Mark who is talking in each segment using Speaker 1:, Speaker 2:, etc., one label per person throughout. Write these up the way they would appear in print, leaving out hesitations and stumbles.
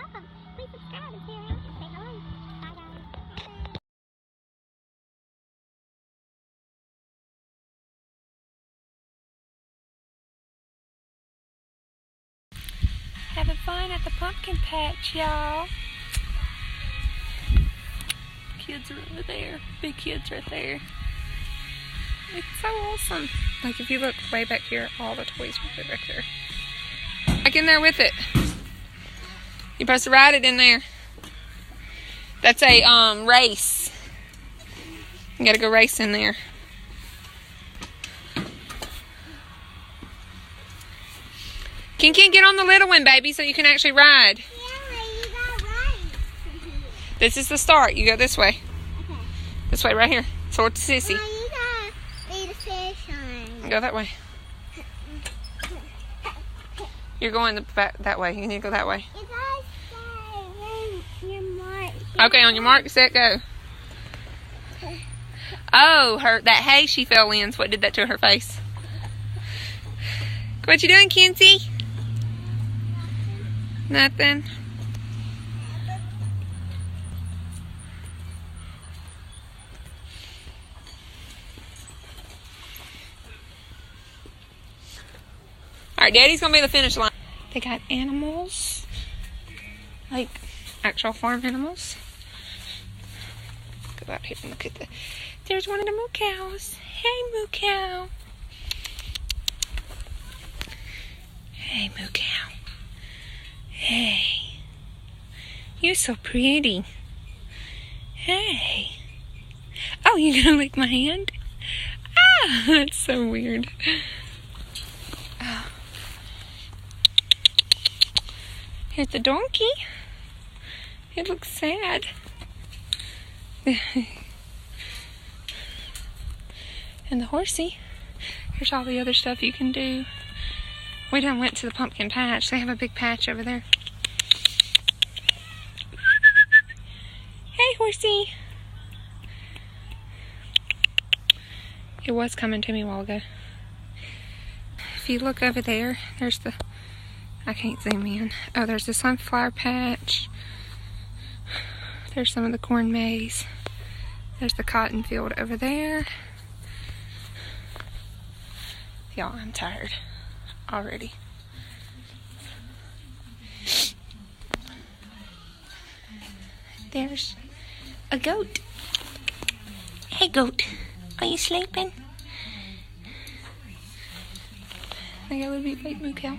Speaker 1: welcome. Please subscribe and stay around and say hello. Bye, guys. Having fun at the pumpkin patch, y'all. Kids are over there. Big kids right there. It's so awesome. Like if you look way back here, all the toys are back there. Back in there with it. You're supposed to ride it in there. That's a race. You gotta go race in there. Ken, get on the little one, baby, so you can actually ride.
Speaker 2: Yeah, you gotta ride.
Speaker 1: This is the start. You go this way.
Speaker 2: Okay.
Speaker 1: This way, right here. Towards Sissy.
Speaker 2: Well, you gotta be the fish on.
Speaker 1: Go that way. You're going that way. You need to go that way.
Speaker 2: You guys say your mark.
Speaker 1: Okay, on your mark, set, go. Oh, that hay she fell in's what did that to her face. What you doing, Kenzie? Nothing. Alright, Daddy's gonna be the finish line. They got animals. Like actual farm animals. Go out here and look at there's one of the moo cows. Hey, moo cow. Hey, moo cow. Hey. You're so pretty. Hey. Oh, you gonna lick my hand? Ah, that's so weird. Oh. Here's the donkey. It looks sad. And the horsey. Here's all the other stuff you can do. We done went to the pumpkin patch. They have a big patch over there. Hey, horsey. It was coming to me a while ago. If you look over there, there's the... I can't zoom in. Oh, there's the sunflower patch. There's some of the corn maze. There's the cotton field over there. Y'all, I'm tired already. There's a goat. Hey, goat. Are you sleeping? I got a little bit fake moo cow.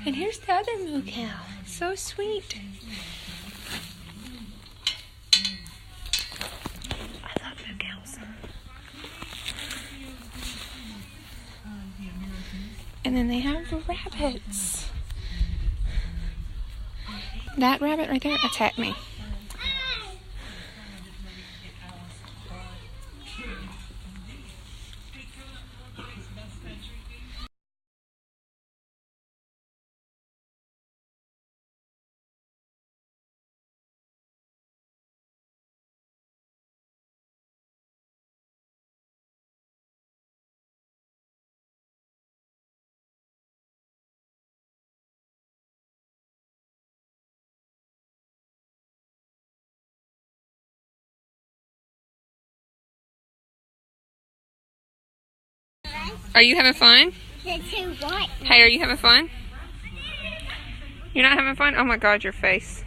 Speaker 1: And here's the other moo cow. So sweet. I love moo cows. And then they have the rabbits. That rabbit right there attacked me. Are you having fun?
Speaker 2: What?
Speaker 1: Hey, are you having fun? You're not having fun? Oh my God, your face.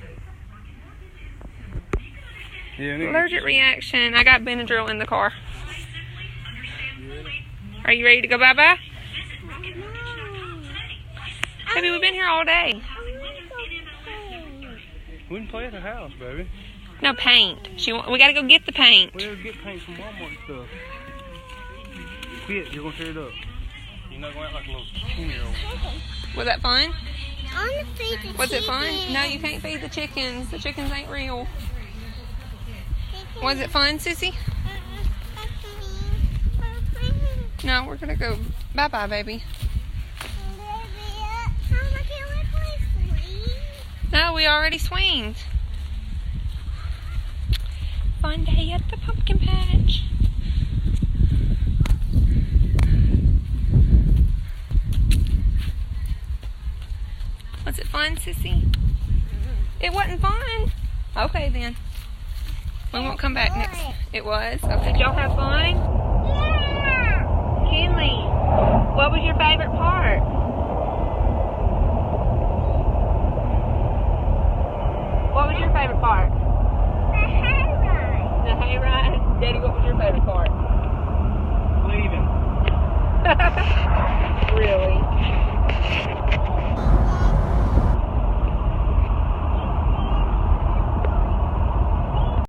Speaker 3: Yeah,
Speaker 1: Allergic reaction. I got Benadryl in the car. Are you ready to go bye-bye?
Speaker 2: No.
Speaker 1: Baby, we've been here all day.
Speaker 3: We can play at the house, baby.
Speaker 1: No, paint. We gotta go get the paint.
Speaker 3: We'll get paint from Walmart and stuff. Quit, you're gonna tear it up. You're not going out like a little 10-year-old.
Speaker 1: Was that fun?
Speaker 2: I want to feed the
Speaker 1: Was it fun?
Speaker 2: chicken.
Speaker 1: No, you can't feed the chickens. The chickens ain't real. Was it fun, Sissy? No, we're gonna go bye-bye, baby. No, we already swinged. Fun day at the pumpkin patch. Was it fun, Sissy? It wasn't fun. Okay then. We won't come back next. It was? Okay. Did y'all have fun?
Speaker 2: Yeah.
Speaker 1: Kinley, what was your favorite part? What was your favorite part?
Speaker 2: The hayride.
Speaker 1: The hayride? Daddy, what was your favorite part?
Speaker 3: Leaving.
Speaker 1: Really?